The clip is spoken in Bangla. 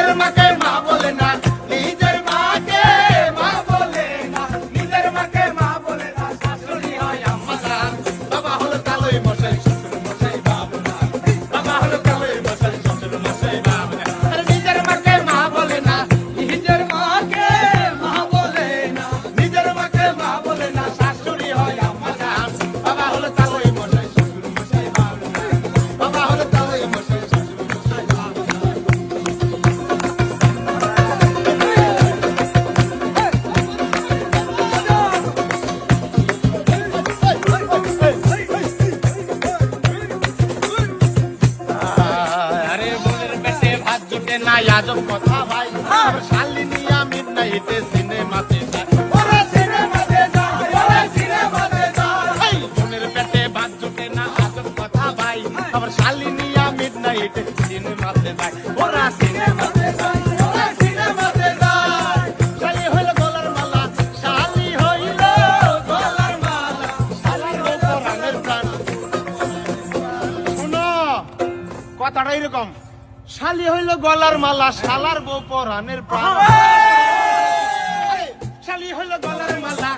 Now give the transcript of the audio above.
নিজের মাকে মা বলে না, নিজের মাকে মা বলে না, নিজের মাকে মা বলে না, শাশুড়ি হয় আম্মা জান। বাবা হলো কালোই মশাই, শ্বশুর মশাই বাবু না, বাবা হলো কালোই মশাই, শ্বশুর মশাই বাবু না। আরে নিজের মাকে মা বলে না, নিজের মাকে মা বলে না, নিজের মাকে মা বলে না, শাশুড়ি হয় আম্মা জান। বাবা হলো কালোই মশাই, শ্বশুর মশাই বাবু না, বাবা হলো কালোই মশাই, শ্বশুর মশাই বাবু না। আরে বোনের পেটে ভাত জুটে না, আজব কথা ভাই। শালিনী আমির নাইটে সিনেমাতে যায়, ওরা সিনেমাতে যায়, ওরা সিনেমাতে যায়। বোনের পেটে ভাত জুটে না, আজব কথা ভাই। আবার শালিনী আমির নাইটে সিনেমাতে যায়, ওরা সিনেমাতে যায়, ওরা সিনেমাতে যায়। শালি হইল গলার মালা, শালি হইল গলার মালা, শালার পরাণের প্রাণ। শুনো কথাটা এরকম, শালি হইল গলার মালা, শালার বউ পরাণের প্রাণ। শালি হইল গলার মালা,